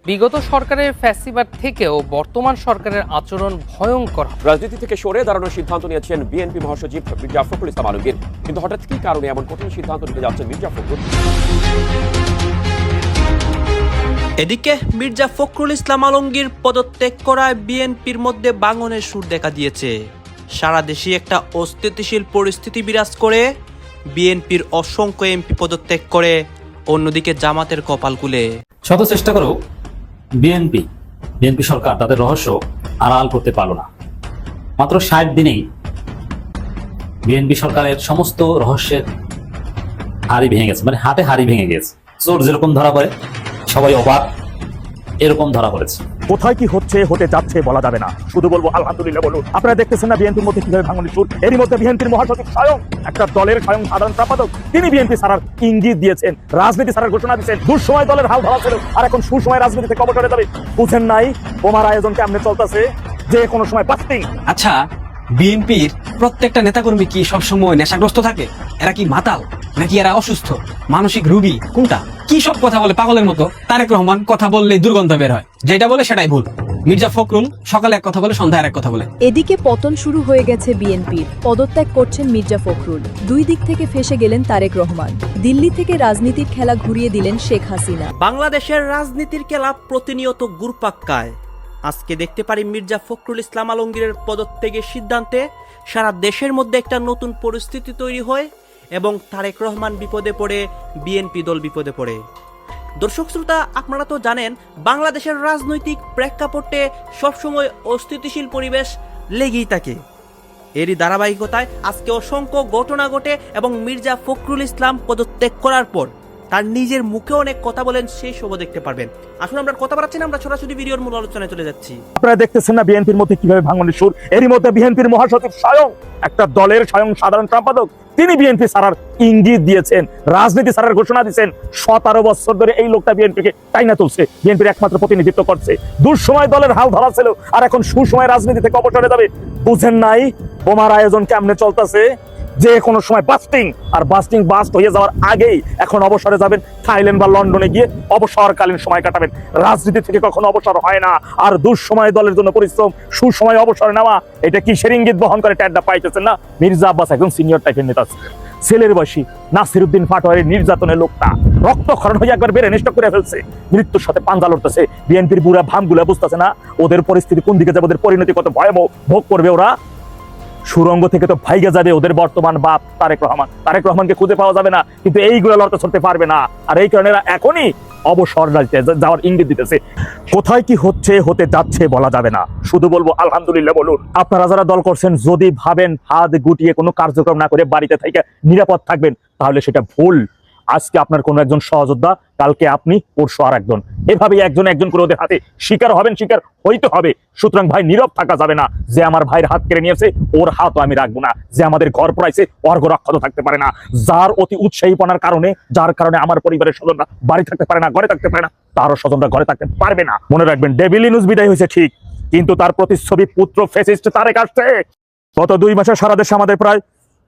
বিগত সরকারের ফ্যাসিবাদ থেকেও বর্তমান সরকারের আচরণ ভয়ঙ্কর। রাজনীতি থেকে সরে দাঁড়ানোর সিদ্ধান্ত নিয়েছেন বিএনপি মহাসচিব মির্জা ফখরুল ইসলাম আলমগীর। কিন্তু হঠাৎ কি কারণে এমন কঠিন সিদ্ধান্ত নিতে যাচ্ছেন মির্জা ফখরুল? এদিকে মির্জা ফখরুল ইসলাম আলমগীর পদত্যাগ করায় বিএনপির মধ্যে ভাঙনের সুর দেখা দিয়েছে। সারা দেশে একটা অস্থিতিশীল পরিস্থিতি বিরাজ করে। বিএনপির অসংখ্য এমপি পদত্যাগ করে, অন্যদিকে জামাতের কপাল খুলে। শত চেষ্টা করেও বিএনপি সরকার তাদের রহস্য আড়াল করতে পারল না। মাত্র 60 দিনেই বিএনপি সরকারের সমস্ত রহস্যের হাড়ি ভেঙে গেছে, মানে হাতে হাড়ি ভেঙে গেছে। চোর যেরকম ধরা পড়ে সবাই অবাক, এরকম ধরা পড়েছে। কোথায় কি হচ্ছে হতে যাচ্ছে বলা যাবে না, শুধু বলবো আলহামদুলিল্লাহ বলুন। আপনারা দেখতেছেন না বিএনপির মধ্যে কিভাবে ভাঙনের সুর। এরই মধ্যে বিএনপির মহাসচিব স্বয়ং একটা দলের স্বয়ং সাধারণ সম্পাদক তিনি বিএনপি ছাড়ার ইঙ্গিত দিয়েছেন, রাজনীতি ছাড়ার ঘোষণা দিয়েছেন। দুঃসময় দলের হাল ধরা ছিল, আর এখন সুসময় রাজনীতি থেকে অবসরে যাবে। বুঝেন নাই বোমার আয়োজন কেমনে চলতেছে, যে কোনো সময় বাস্টিং। আচ্ছা, বিএনপির প্রত্যেকটা নেতাকর্মী কি সবসময় নেশাগ্রস্ত থাকে? এরা কি মাতাল নাকি এরা অসুস্থ, মানসিক রোগী, কোনটা? কি সব কথা বলে পাগলের মতো। তারেক রহমান কথা বললে দুর্গন্ধ বের হয়, যেটা বলে সেটাই ভুল। মির্জা ফখরুল সকালে এক কথা বলে, সন্ধ্যায় এক কথা বলে। এদিকে পতন শুরু হয়ে গেছে বিএনপির। পদত্যাগ করছেন মির্জা ফখরুল। দুই দিক থেকে ফেঁসে গেলেন তারেক রহমান। দিল্লি থেকে রাজনীতির খেলা ঘুরিয়ে দিলেন শেখ হাসিনা। বাংলাদেশের রাজনীতির খেলা প্রতিনিয়ত গুরপাক্কায়। আজকে দেখতে পারি মির্জা ফখরুল ইসলাম আলমগীরের পদত্যাগের সিদ্ধান্তে সারা দেশের মধ্যে একটা নতুন পরিস্থিতি তৈরি হয় এবং তারেক রহমান বিপদে পড়ে, বিএনপি দল বিপদে পড়ে। দর্শক শ্রোতা, আপনারা তো জানেন বাংলাদেশের রাজনৈতিক প্রেক্ষাপটে সবসময় অস্থিতিশীল পরিবেশ লেগেই থাকে। এরই ধারাবাহিকতায় আজকে অসংখ্য ঘটনা ঘটে এবং মির্জা ফখরুল ইসলাম পদত্যাগ করার পর তার নিজের মুখে অনেক কথা বলেন, সেই সব দেখতে পারবেন। আসলে আমরা কথা বলাচ্ছি না, আমরা সরাসরি ভিডিওর মূল আলোচনায় চলে যাচ্ছি। আপনারা দেখতেছেন না বিএনপির মধ্যে কিভাবে ভাঙনের সুর। এরই মধ্যে বিএনপির মহাসচিব স্বয়ং একটা দলের স্বয়ং সাধারণ সম্পাদক তিনি বিএনপি ছাড়ার ইঙ্গিত দিয়েছেন, রাজনীতি ছাড়ার ঘোষণা দিয়েছেন। 17 বছর ধরে এই লোকটা বিএনপিকে টাইনা তুলছে, বিএনপির একমাত্র প্রতিনিধিত্ব করছে। দুঃসময় দলের হাল ধরা ছিল, আর এখন সুসময় রাজনীতি থেকে অবসরে যাবে। বুঝেন নাই বোমার আয়োজন কেমনে চলতেছে, যে কোনো সময় বাস্টিং। আর বাস্টিং বাস্ট হয়ে যাওয়ার আগেই এখন অবসরে যাবেন, থাইল্যান্ড বা লন্ডনে গিয়ে অবসরকালীন সময় কাটাবেন। রাজনীতি থেকে কখনো অবসর হয় না। আর দুঃসময় দলের জন্য পরিশ্রম, সুসময় অবসর নেওয়া, এটা কিসের ইঙ্গিত বহন করে ট্যাডটা পাইতেছেন না? মির্জা আব্বাস একজন সিনিয়র টাইপের নেতা, ছেলের বয়সী নাসিরউদ্দিন পাটোয়ারির নির্যাতনের লোকটা রক্তক্ষরণ হয়ে একবার বেড়ে নিষ্ঠ করে ফেলছে, মৃত্যুর সাথে পাঞ্জা লড়তেছে। বিএনপির বুড়া ভামগুলা বুঝতেছে না ওদের পরিস্থিতি কোন দিকে যাবে, ওদের পরিণতি কত ভয়াবহ ভোগ করবে ওরা। সুরঙ্গ থেকে তো ভাইগা যাবে ওদের বর্তমান বাপ তারেক রহমান। তারেক রহমানকে খুঁজে পাওয়া যাবে না, কিন্তু এইগুলো লড়তে ছড়তে পারবে না। আর এই কারণে এরা এখনই অবসর যাওয়ার ইঙ্গিত দিতেছে। কোথায় কি হচ্ছে হতে যাচ্ছে বলা যাবে না, শুধু বলবো আলহামদুলিল্লাহ বলুন। আপনারা যারা দল করছেন, যদি ভাবেন হাত গুটিয়ে কোনো কার্যক্রম না করে বাড়িতে থেকে নিরাপদ থাকবেন, তাহলে সেটা ভুল। আজকে আপনার কোনো একজন সহযোদ্ধা, কালকে আপনি, পরশু আর একজন, এভাবেই একজন করে ওদের হাতে শিকার হবেন, শিকার হইতে হবে। সুতরাং ভাই নীরব থাকা যাবে না। যে আমার ভাইয়ের হাত কেড়ে নিয়েছে ওর হাতও আমি রাখবো না। যে আমাদের ঘর পড়াইছে অর্ঘ রক্ষত থাকতে পারে না। যার অতি উৎসাহীপনার কারণে, যার কারণে আমার পরিবারের স্বজনরা বাড়ি থাকতে পারে না, ঘরে থাকতে পারে না, তারও স্বজনরা ঘরে থাকতে পারবে না। মনে রাখবেন, ডেভিল ইউনূস বিদায় হয়েছে ঠিক, কিন্তু তার প্রতিচ্ছবি পুত্র ফ্যাসিস্ট তারেক আসছে। গত 2 মাসে সারা দেশে আমাদের প্রায়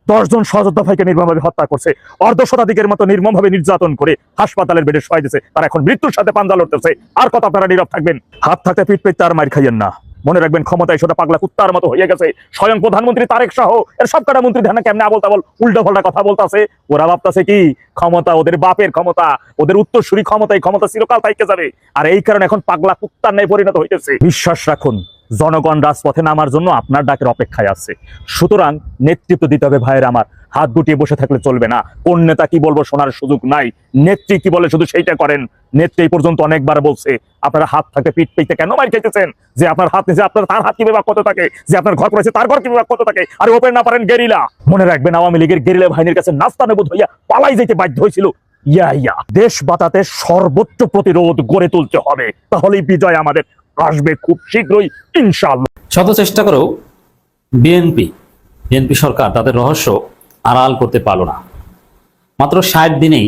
10 জন সহযোদ্ধা ভাইকে নির্মমভাবে হত্যা করছে, অর্ধশতাধিকের মতো নির্মমভাবে নির্যাতন করে হাসপাতালের বেডে শোয়াই দিয়েছে। তারা এখন মৃত্যুর সাথে পাঞ্জা লড়তেছে। আর কত আপনারা নীরব থাকবেন? হাত থাকতে পিঠ পেতে আর মার খাইয়েন না। মনে রাখবেন, ক্ষমতায় সেটা পাগলা কুত্তার মতো হয়ে গেছে। স্বয়ং প্রধানমন্ত্রী তারেক সহ এর সব কটা মন্ত্রী ধ্যানে কেমনে আবল তাবল উল্টো পাল্টা কথা বলতেছে। ওরা ভাবতেছে কি ক্ষমতা ওদের বাপের ক্ষমতা, ওদের উত্তরসূরি ক্ষমতা, এই ক্ষমতা চিরকাল থাইকে যাবে। আর এই কারণে এখন পাগলা কুত্তার ন্যায় পরিণত হইতেছে। বিশ্বাস রাখুন, জনগণ রাজপথে নামার জন্য আপনার ডাকের অপেক্ষায় আছে। সুতরাং নেতৃত্ব দিতে হবে ভাইয়ের আমার। হাত গুটিয়ে বসে থাকলে চলবে না। কোন নেতা কি বলবো শোনার সুযোগ নাই, নেত্রী কি বলে শুধু সেইটা করেন। নেত্রী এই পর্যন্ত অনেকবার বলছে, আপনারা হাত থাকতে পিঠ পেতে কেন মার খেতেছেন? যে আপনার হাত নিচে আপনার তার হাত কি বিভাগ কত থাকে, যে আপনার ঘর পড়েছে তার ঘর কি বিভাগ কত থাকে। আর ওপেন না পারেন গেরিলা। মনে রাখবেন, আওয়ামী লীগের গেরিলা বাহিনীর কাছে নাস্তানাবুদ হইয়া পালাই যেতে বাধ্য হয়েছিল। দেশ বাঁচাতে সর্বোচ্চ প্রতিরোধ গড়ে তুলতে হবে, তাহলেই বিজয় আমাদের আসবে খুব শীঘ্রই ইনশাআল্লাহ। শত চেষ্টা করেও বিএনপি সরকার তাদের রহস্য আড়াল করতে পারল না। মাত্র 60 দিনেই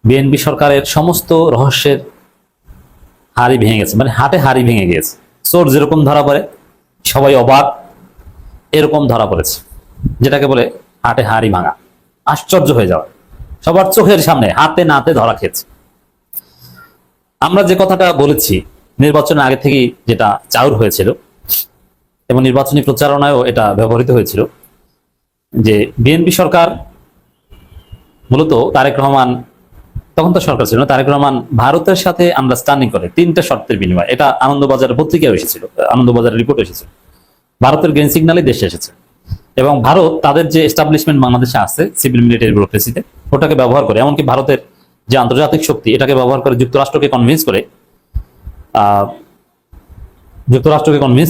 বিএনপি সরকারের সমস্ত রহস্যের হাড়ি ভেঙে গেছে, মানে হাতে হাড়ি ভেঙে গেছে। চোর যেরকম ধরা পড়ে সবাই অবাক, এরকম ধরা পড়েছে, যেটাকে বলে হাতে হাড়ি ভাঙা। আশ্চর্য হয়ে যাওয়া, সবার চোখের সামনে হাতে নাতে ধরা খেয়েছে। আমরা যে কথাটা বলেছি নির্বাচনের আগে থেকেই, যেটা চাউর হয়েছিল এবং নির্বাচনী প্রচারণায়ও এটা ব্যবহৃত হয়েছিল, যে বিএনপি সরকার মূলত তারেক রহমান, তখন তো সরকার ছিল না, তারেক রহমান ভারতের সাথে আন্ডারস্ট্যান্ডিং করে 3টা শর্তের বিনিময়ে। এটা আনন্দবাজারের পত্রিকায় এসেছিল, আনন্দবাজারের রিপোর্ট এসেছিল, ভারতের গ্রিন সিগন্যালে দেশে এসেছে। এবং ভারত তাদের যে এস্টাবলিশমেন্ট বাংলাদেশে আছে সিভিল মিলিটারি ব্যুরোক্রেসিতে, ওটাকে ব্যবহার করে, এমনকি ভারতের যে আন্তর্জাতিক শক্তি, এটাকে ব্যবহার করে যুক্তরাষ্ট্রকে কনভিন্স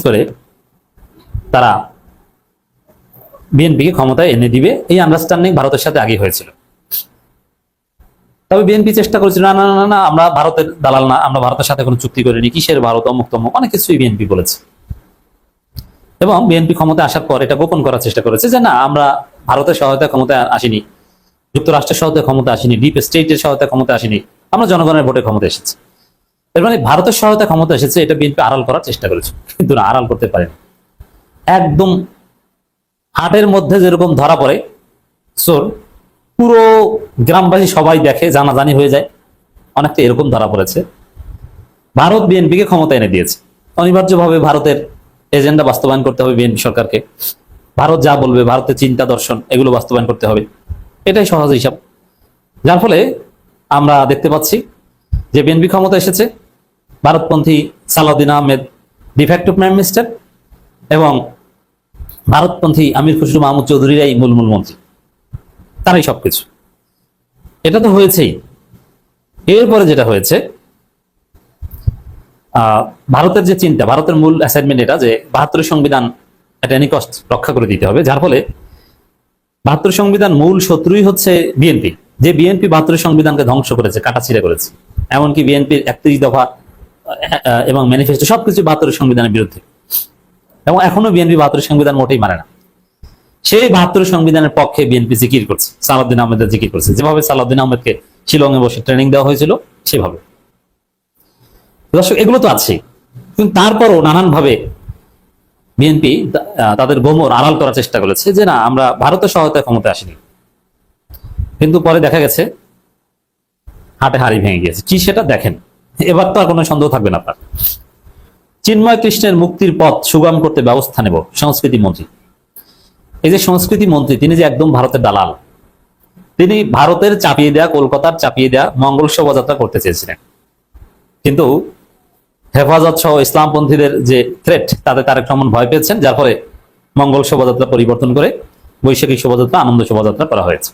করে তারা বিএনপিকে ক্ষমতায় এনে দিবে। এই আন্ডারস্ট্যান্ডিং ভারতের সাথে আগে হয়েছিল। তবে বিএনপি চেষ্টা করেছিল, না না না না, আমরা ভারতের দালাল না, আমরা ভারতের সাথে কোনো চুক্তি করিনি, কিসের ভারত, অমুক তমুক, অনেক কিছুই বিএনপি বলেছে। এবং বিএনপি ক্ষমতায় আসার পর এটা গোপন করার চেষ্টা করেছে যে না, আমরা ভারতের সহায়তায় ক্ষমতায় আসিনি, যুক্তরাষ্ট্রের সহায়তায় ক্ষমতা আসিনি, ডিপ স্টেটের সহায়তায় ক্ষমতা আসিনি, আমরা জনগণের ভোটে ক্ষমতা এসেছি। এর মানে ভারতের সহায়তায় ক্ষমতা এসেছে, এটা বিএনপি আড়াল করার চেষ্টা করেছে, কিন্তু না, আড়াল করতে পারেনি। একদম হাটের মধ্যে যেরকম ধরা পড়ে চোর, পুরো গ্রামবাসী সবাই দেখে, জানাজানি হয়ে যায়, অনেকটা এরকম ধরা পড়েছে। ভারত বিএনপিকে ক্ষমতা এনে দিয়েছে, অনিবার্যভাবে ভারতের এজেন্ডা বাস্তবায়ন করতে হবে বিএনপি সরকারকে। ভারত যা বলবে, ভারতের চিন্তা দর্শন, এগুলো বাস্তবায়ন করতে হবে, এটাই সহজ হিসাব। যার ফলে আমরা দেখতে পাচ্ছি যে বিএনপি ক্ষমতা এসেছে, ভারতপন্থী Salahuddin Ahmed de facto prime minister এবং ভারতপন্থী আমির খুসরো মাহমুদ চৌধুরীরাই মূল মন্ত্রী, তারাই সবকিছু। এটা তো হয়েছেই। এরপরে যেটা হয়েছে, ভারতের যে চিন্তা, ভারতের মূল অ্যাসাইনমেন্ট এটা যে 72 সংবিধান এটা এনি কস্ট রক্ষা করে দিতে হবে। যার ফলে 72 সংবিধান মূল শত্রুই হচ্ছে বিএনপি, যে বিএনপি 72 সংবিধানকে ধ্বংস করেছে, কাটাছিড়া করেছে। এমনকি বিএনপির 31 দফা এবং ম্যানিফেস্টো সবকিছু 72 সংবিধানের বিরুদ্ধে, এবং এখনো বিএনপি 72 সংবিধান মোটেই মানে না। সেই 72 সংবিধানের পক্ষে বিএনপি জিকির করছে, সালাউদ্দিন আহমেদের জিকির করছে, যেভাবে সালাউদ্দিন আহমেদকে শিলংয়ে বসে ট্রেনিং দেওয়া হয়েছিল সেভাবে। দর্শক, এগুলো তো আছে, কিন্তু তারপরও নানানভাবে বিএনপি তাদের গোমর আড়াল করার চেষ্টা করেছে যে না, আমরা ভারতের সহায়তায় ক্ষমতা আসিনি। কিন্তু পরে দেখা গেছে হাটে হাড়ি ভেঙে গিয়েছে। কি সেটা দেখেন, এবার তো আর কোনো সন্দেহ থাকবে না আপনার। চিন্ময় কৃষ্ণের মুক্তির পথ সুগম করতে ব্যবস্থা নেব, সংস্কৃতি মন্ত্রী। এই যে সংস্কৃতি মন্ত্রী, তিনি যে একদম ভারতের দালাল। তিনি ভারতের চাপিয়ে দেয়া, কলকাতার চাপিয়ে দেয়া মঙ্গল শোভাযাত্রা করতে চেয়েছিলেন, কিন্তু হেফাজত সহ ইসলামপন্থীদের যে থ্রেট, তাতে তারেক রহমান ভয় পেয়েছেন। যার ফলে মঙ্গল শোভাযাত্রা পরিবর্তন করে বৈশাখী শোভাযাত্রা, আনন্দ শোভাযাত্রা করা হয়েছে।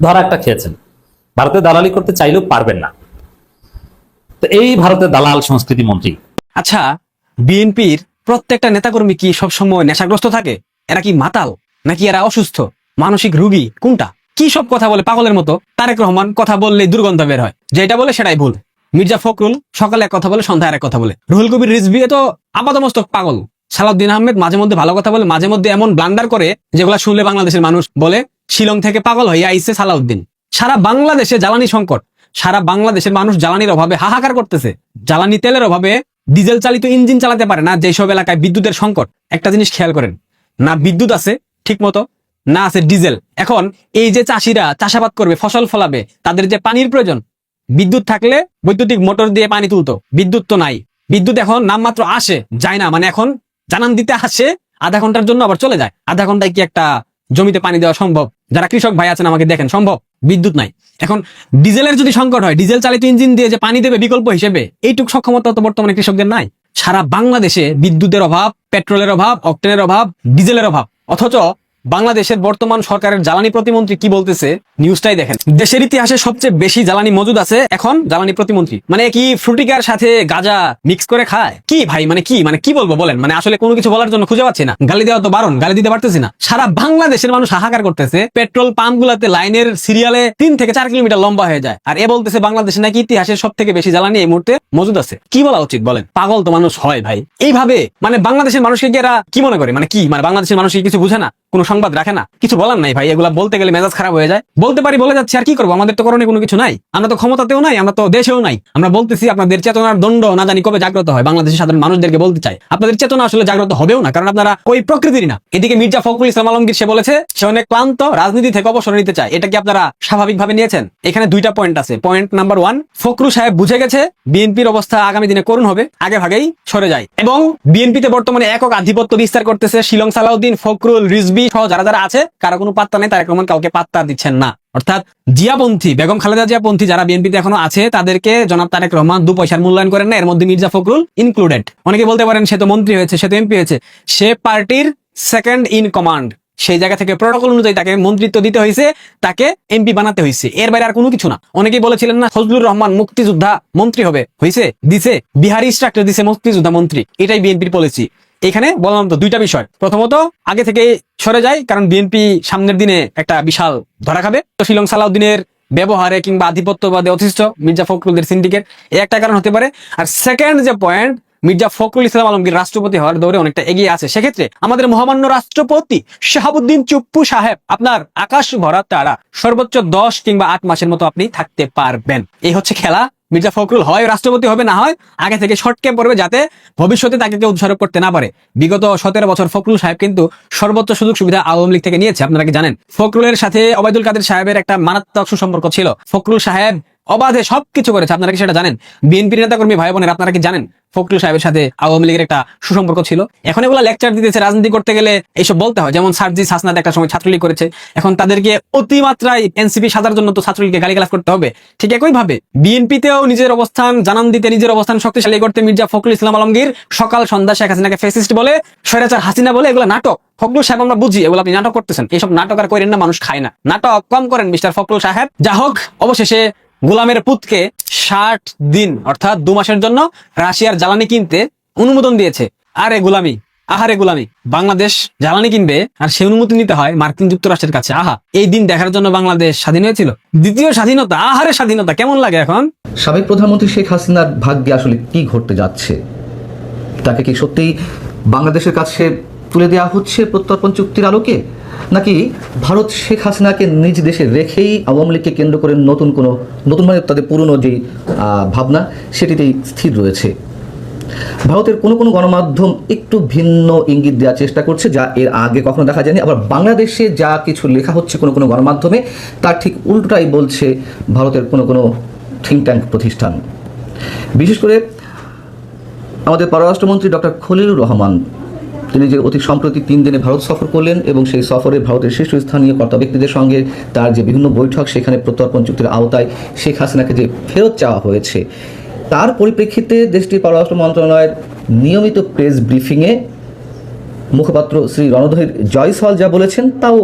ধরা একটা খেয়েছেন, ভারতে দালালি করতে চাইলেও পারবেন না। তো এই ভারতের দালাল সংস্কৃতি মন্ত্রী। আচ্ছা, বিএনপির প্রত্যেকটা নেতাকর্মী কি সবসময় নেশাগ্রস্ত থাকে? এরা কি মাতাল, নাকি এরা অসুস্থ, মানসিক রোগী, কোনটা? কি সব কথা বলে পাগলের মতো? তারেক রহমান কথা বললে দুর্গন্ধ বের হয়, যেটা বলে সেটাই ভুল। মির্জা ফখরুল সকালে এক কথা বলে, সন্ধ্যায় এক কথা বলে। রুহুল কবির রিজভী তো আপাতমস্তক পাগল। সালাউদ্দিন আহমেদ মাঝে মধ্যে ভালো কথা বলে, মাঝে মধ্যে এমন ব্লান্ডার করে যেগুলা শুনলে বাংলাদেশের মানুষ বলে শিলং থেকে পাগল হয়ে আইছে সালাউদ্দিন। সারা বাংলাদেশে জ্বালানি সংকট, সারা বাংলাদেশের মানুষ জ্বালানির অভাবে হাহাকার করতেছে। জ্বালানি তেলের অভাবে ডিজেল চালিত ইঞ্জিন চালাতে পারে না। যেসব এলাকায় বিদ্যুতের সংকট, একটা জিনিস খেয়াল করেন, না বিদ্যুৎ আছে ঠিক মতো, না আছে ডিজেল। এখন এই যে চাষিরা চাষাবাদ করবে, ফসল ফলাবে, তাদের যে পানির প্রয়োজন, বিদ্যুৎ থাকলে বৈদ্যুতিক মোটর দিয়ে পানি তুলতো, বিদ্যুৎ তো নাই। বিদ্যুৎ এখন নামমাত্র আসে, যায় না। মানে এখন জানান দিতে আসে, আধা ঘন্টার জন্য আবার চলে যায়। আধা ঘন্টায় কি একটা জমিতে পানি দেওয়া সম্ভব? যারা কৃষক ভাই আছেন আমাকে দেখেন, সম্ভব? বিদ্যুৎ নাই। এখন ডিজেলের যদি সংকট হয়, ডিজেল চালিত ইঞ্জিন দিয়ে যে পানি দেবে বিকল্প হিসেবে, এইটুক সক্ষমতা তো বর্তমানে কৃষকদের নাই। সারা বাংলাদেশে বিদ্যুতের অভাব, পেট্রোলের অভাব, অক্টেনের অভাব, ডিজেলের অভাব। অথচ বাংলাদেশের বর্তমান সরকারের জ্বালানি প্রতিমন্ত্রী কি বলতেছে, নিউজটাই দেখেন। দেশের ইতিহাসে সবচেয়ে বেশি জ্বালানি মজুদ আছে এখন জ্বালানি প্রতিমন্ত্রী। মানে কি ফ্রুটিকার সাথে গাঁজা মিক্স করে খায়? কি ভাই, মানে কি বলবো বলেন? মানে আসলে কোনো কিছু বলার জন্য খুঁজে পাচ্ছি না। গালি দেওয়া তো বারণ, গালি দিতে পারতেছি না। সারা বাংলাদেশের মানুষ হাহাকার করতেছে। পেট্রোল পাম্প গুলাতে লাইনের সিরিয়ালে 3 থেকে 4 কিলোমিটার লম্বা হয়ে যায়। আর এ বলতেছে বাংলাদেশে নাকি ইতিহাসের সব থেকে বেশি জ্বালানি এই মুহূর্তে মজুদ আছে। কি বলা উচিত বলেন? পাগল তো মানুষ হয় ভাই। এইভাবে মানে বাংলাদেশের মানুষকে কি এরা কি মনে করে? মানে বাংলাদেশের মানুষ কি কিছু বুঝে না? কোনো সংবাদ রাখে না? কিছু বলার নাই ভাই, এগুলা বলতে গেলে মেজাজ খারাপ হয়ে যায়। বলতে পারি বলে যাচ্ছে, আর কি করবো, আমাদের তো করণীয় কোনো কিছু নাই। আমরা তো ক্ষমতাতেও নাই, আমরা তো দেশেও নাই। আমরা বলতেছি, আপনাদের চেতনার দণ্ড না জানি কবে জাগ্রত হয়। বাংলাদেশের সাধারণ মানুষদেরকে বলতে চাই, আপনাদের চেতনা আসলে জাগ্রত হবেও না, কারণ আপনারা ওই প্রকৃতির না। এদিকে মির্জা ফখরুল ইসলাম আলমগীর সে বলেছে সে অনেক ক্লান্ত, রাজনীতি থেকে অবসর নিতে চায়। এটা কি আপনারা স্বাভাবিকভাবে নিয়েছেন? এখানে দুইটা পয়েন্ট আছে। পয়েন্ট নাম্বার 1, ফখরুল সাহেব বুঝে গেছে বিএনপির অবস্থা আগামী দিনে করুণ হবে, আগে ভাগেই সরে যায়। এবং বিএনপিতে বর্তমানে একক আধিপত্য বিস্তার করতেছে শিলং সালাউদ্দিন, ফখরুল, রিজভী সহ যারা যারা আছে, কারো কোনো পাত্তা নেই। তারেক রহমান কাউকে পাত্তা দিচ্ছেন না। অর্থাৎ জিয়াপন্থী, বেগম খালেদা জিয়াপন্থী যারা বিএনপিতে এখনো আছে, তাদেরকে জনাব তারেক রহমান 2 পয়সার মূল্যায়ন করেন না। এর মধ্যে মির্জা ফখরুল ইনক্লুডেড। অনেকে বলতে পারেন সে তো মন্ত্রী হয়েছে, সে তো এমপি হয়েছে। সে পার্টির সেকেন্ড ইন কমান্ড, সেই জায়গা থেকে প্রটোকল অনুযায়ী তাকে মন্ত্রিত্ব দিতে হয়েছে, তাকে এমপি বানাতে হয়েছে। এর বাইরে আর কোনো কিছু না। অনেকেই বলেছিলেন না ফজলুর রহমান মুক্তিযোদ্ধা মন্ত্রী হবে, হয়েছে, দিছে, বিহারি স্ট্রাকচার দিছে মুক্তিযোদ্ধা মন্ত্রী। এটাই বিএনপির পলিসি। এখানে বললাম তো দুইটা বিষয়। প্রথমত আগে থেকে সরে যায়, কারণ বিএনপি সামনের দিনে একটা বিশাল ধরা খাবে। তো শিলং সালাউদ্দিনের ব্যবহারে কিংবা আধিপত্যবাদে অতিষ্ঠ মির্জা ফখরুলদের সিন্ডিকেট, এই একটা কারণ হতে পারে। আর সেকেন্ড যে পয়েন্ট, মির্জা ফখরুল ইসলাম আলমগীর রাষ্ট্রপতি হওয়ার দৌড়ে অনেকটা এগিয়ে আছে। সেক্ষেত্রে আমাদের মহামান্য রাষ্ট্রপতি শাহাবুদ্দিন চুপ্পু সাহেব আপনার আকাশ ভরা তারা, সর্বোচ্চ 10 কিংবা 8 মাসের মতো আপনি থাকতে পারবেন। এই হচ্ছে খেলা। মির্জা ফখরুল হয় রাষ্ট্রপতি হবে, না হয় আগে থেকে শর্টকে পড়বে, যাতে ভবিষ্যতে তাকে কেউ দোষারোপ করতে না পারে। বিগত 17 বছর ফখরুল সাহেব কিন্তু সর্বোচ্চ সুযোগ সুবিধা আওয়ামী লীগ থেকে নিয়েছে, আপনারা কি জানেন? ফখরুলের সাথে ওবায়দুল কাদের সাহেবের একটা মারাত্মক সুসম্পর্ক ছিল। ফখরুল সাহেব অবাধে সবকিছু করেছে, আপনারা কি সেটা জানেন? বিএনপির নেতাকর্মী ভাই বোনের, আপনারা কি জানেন ফখরুল সাহেবের সাথে আওয়ামী লীগের একটা সুসম্পর্ক ছিল? এখন এগুলো লেকচার দিতেছে, রাজনীতি করতে গেলে এইসব বলতে হয়। যেমন সার্জিস হাসনাত একটা সময় ছাত্রলীগ করেছে, এখন তাদেরকে অতিমাত্রায় এনসিপি সাজার জন্য তো ছাত্রলীগকে গালিগালাজ করতে হবে। ঠিক একই ভাবে বিএনপিতেও নিজের অবস্থান জানান দিতে, নিজের অবস্থান শক্তিশালী করতে মির্জা ফখরুল ইসলাম আলমগীর সকাল সন্ধ্যা শেখ হাসিনাকে ফ্যাসিস্ট বলে, স্বৈরাচার হাসিনা বলে, এগুলো নাটক। ফখরুল সাহেব আমরা বুঝি এগুলো আপনি নাটক করতেছেন, এইসব নাটক আর করেন না, মানুষ খায় না। নাটক কম করেন মিস্টার ফখরুল সাহেব। যা হোক, অবশেষে গোলামের পুতকে 60 দিন অর্থাৎ 2 মাসের জন্য রাশিয়ার জ্বালানি কিনতে অনুমোদন দিয়েছে। আরে গোলামি, আহারে গোলামি। বাংলাদেশ জ্বালানি কিনবে আর সে অনুমতি নিতে হয় মার্কিন যুক্তরাষ্ট্রের কাছে। আহা, এই দিন দেখার জন্য বাংলাদেশ স্বাধীন হয়েছিল। দ্বিতীয় স্বাধীনতা, আহারে স্বাধীনতা কেমন লাগে এখন। সাবেক প্রধানমন্ত্রী শেখ হাসিনার ভাগ্যে আসলে কি ঘটতে যাচ্ছে? তাকে কি সত্যিই বাংলাদেশের কাছে তুলে দেওয়া হচ্ছে প্রত্যর্পণ চুক্তির আলোকে, নাকি ভারত শেখ হাসিনাকে নিজ দেশে রেখেই আওয়ামী লীগকে কেন্দ্র করে নতুন মানে তাদের পুরনো যে ভাবনা সেটিতেই স্থির রয়েছে? ভারতের কোনো গণমাধ্যম একটু ভিন্ন ইঙ্গিত দেওয়ার চেষ্টা করছে, যা এর আগে কখনো দেখা যায়নি। আবার বাংলাদেশে যা কিছু লেখা হচ্ছে কোনো গণমাধ্যমে, তার ঠিক উল্টোটাই বলছে ভারতের কোনো থিঙ্ক ট্যাঙ্ক প্রতিষ্ঠান। বিশেষ করে আমাদের পররাষ্ট্রমন্ত্রী ডক্টর খলিলুর রহমান, তিনি যে অতি সম্প্রতি 3 দিনে ভারত সফর করলেন এবং সেই সফরে ভারতের শীর্ষস্থানীয় কর্তা ব্যক্তিদের সঙ্গে তার যে বিভিন্ন বৈঠক, সেখানে প্রত্যর্পণ চুক্তির আওতায় শেখ হাসিনাকে যে ফেরত চাওয়া হয়েছে, তার পরিপ্রেক্ষিতে দেশটির পররাষ্ট্র মন্ত্রণালয়ের নিয়মিত প্রেস ব্রিফিংয়ে মুখপাত্র শ্রী রণধীর জয়সওয়াল যা বলেছেন, তাও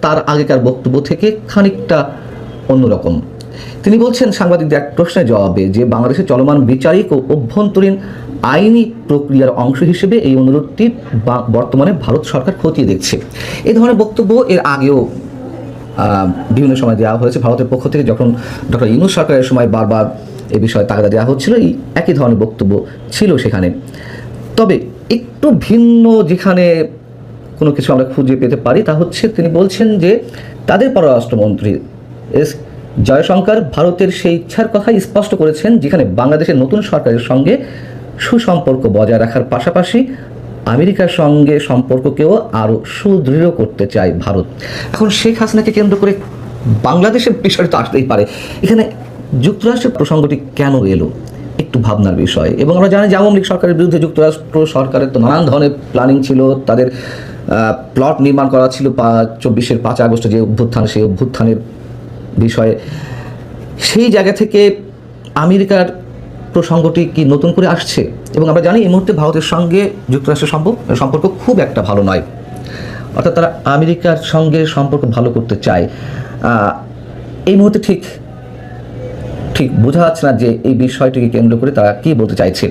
তার আগেকার বক্তব্য থেকে খানিকটা অন্যরকম। তিনি বলছেন সাংবাদিকদের এক প্রশ্নের জবাবে যে বাংলাদেশের চলমান বিচারিক ও অভ্যন্তরীণ আইনি প্রক্রিয়ার অংশ হিসেবে এই অনুরোধটি বর্তমানে ভারত সরকার খতিয়ে দেখছে। এই ধরনের বক্তব্য এর আগেও বিভিন্ন সময় দেওয়া হয়েছে ভারতের পক্ষ থেকে। যখন ডক্টর ইউনূস সরকারের সময় বারবার এ বিষয়ে তাগাদা দেওয়া হচ্ছিল, এই একই ধরনের বক্তব্য ছিল সেখানে। তবে একটু ভিন্ন যেখানে কোনো কিছু আমরা খুঁজে পেতে পারি, তা হচ্ছে তিনি বলছেন যে তাদের পররাষ্ট্রমন্ত্রী এস জয়শঙ্কর ভারতের সেই ইচ্ছার কথাই স্পষ্ট করেছেন, যেখানে বাংলাদেশের নতুন সরকারের সঙ্গে সুসম্পর্ক বজায় রাখার পাশাপাশি আমেরিকার সঙ্গে সম্পর্ককেও আরও সুদৃঢ় করতে চায় ভারত। এখন শেখ হাসিনাকে কেন্দ্র করে বাংলাদেশের বিষয় তো আসতেই পারে। এখানে যুক্তরাষ্ট্রের প্রসঙ্গটি কেন এলো, একটু ভাবনার বিষয়। এবং আমরা জানি যে আওয়ামী লীগ সরকারের বিরুদ্ধে যুক্তরাষ্ট্র সরকারের তো নানান ধরনের প্ল্যানিং ছিল, তাদের প্লট নির্মাণ করা ছিল 24-এর 5 আগস্ট যে অভ্যুত্থান, সেই অভ্যুত্থানের বিষয়ে। সেই জায়গা থেকে আমেরিকার প্রসঙ্গটি কি নতুন করে আসছে? এবং আমরা জানি এই মুহূর্তে ভারতের সঙ্গে যুক্তরাষ্ট্রের সম্পর্ক খুব একটা ভালো নয়, অর্থাৎ তারা আমেরিকার সঙ্গে সম্পর্ক ভালো করতে চায়। এই মুহূর্তে ঠিক বোঝা যাচ্ছে না যে এই বিষয়টিকে কেন্দ্র করে তারা কি বলতে চাইছে।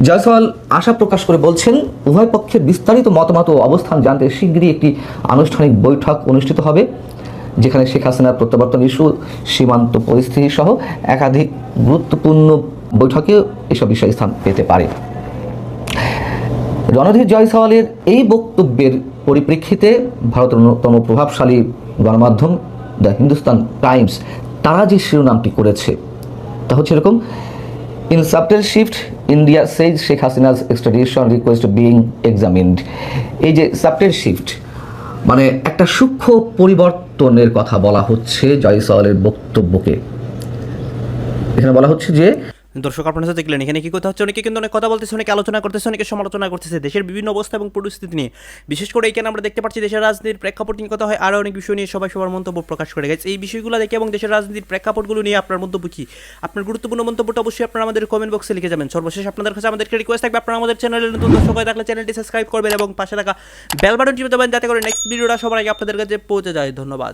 জয়সওয়াল আশা প্রকাশ করে বলছেন, উভয় পক্ষের বিস্তারিত মতামত ও অবস্থান জানতে শীঘ্রই একটি আনুষ্ঠানিক বৈঠক অনুষ্ঠিত হবে, যেখানে শেখ হাসিনার প্রত্যাবর্তন ইস্যু, সীমান্ত পরিস্থিতি সহ একাধিক গুরুত্বপূর্ণ বৈঠকে এসব বিষয় স্থান পেতে পারে। রণধীর জয়সওয়ালের এই বক্তব্যের পরিপ্রেক্ষিতে ভারতের অন্যতম প্রভাবশালী গণমাধ্যম দ্য হিন্দুস্তান টাইমস তারা যে শিরোনামটি করেছে তা হচ্ছে এরকম, in subtle shift India Sage Sheikh Hasina's extradition request being examined. এই যে সাবটেল শিফট মানে একটা সূক্ষ্ম পরিবর্তনের কথা বলা হচ্ছে জয়সওয়ালের বক্তব্যকে। এখানে বলা হচ্ছে যে দর্শক আপনারা তো দেখলেন এখানে কি কথা হচ্ছে, অনেকে কিন্তু অনেক কথা বলতেছে, অনেকে আলোচনা করতেছে, অনেকে সমালোচনা করতেছে দেশের বিভিন্ন অবস্থা এবং পরিস্থিতি নিয়ে। বিশেষ করে এখানে আমরা দেখতে পাচ্ছি দেশের রাজনীতির প্রেক্ষাপট নিয়ে কথা হয়, আরও অনেক বিষয় নিয়ে সবাই সবার মন্তব্য প্রকাশ করে গেছে। এই বিষয়গুলো দেখে এবং দেশের রাজনীতির প্রেক্ষাপটগুলো নিয়ে আপনার মন্তব্য কি, আপনার গুরুত্বপূর্ণ মন্তব্যটা অবশ্যই আপনারা আমাদের কমেন্ট বক্সে লিখে যাবেন। সর্বশেষ আপনাদের কাছে আমাদেরকে রিকোয়েস্ট থাকবে আপনারা আমাদের চ্যানেলে নতুন দর্শক হয়ে থাকলে চ্যানেলটি সাবস্ক্রাইব করবেন এবং পাশে থাকা বেল বাটন টিপে দেবেন যাতে করে নেক্সট ভিডিওটা সবার আগে আপনাদের কাছে পৌঁছে যায়। ধন্যবাদ।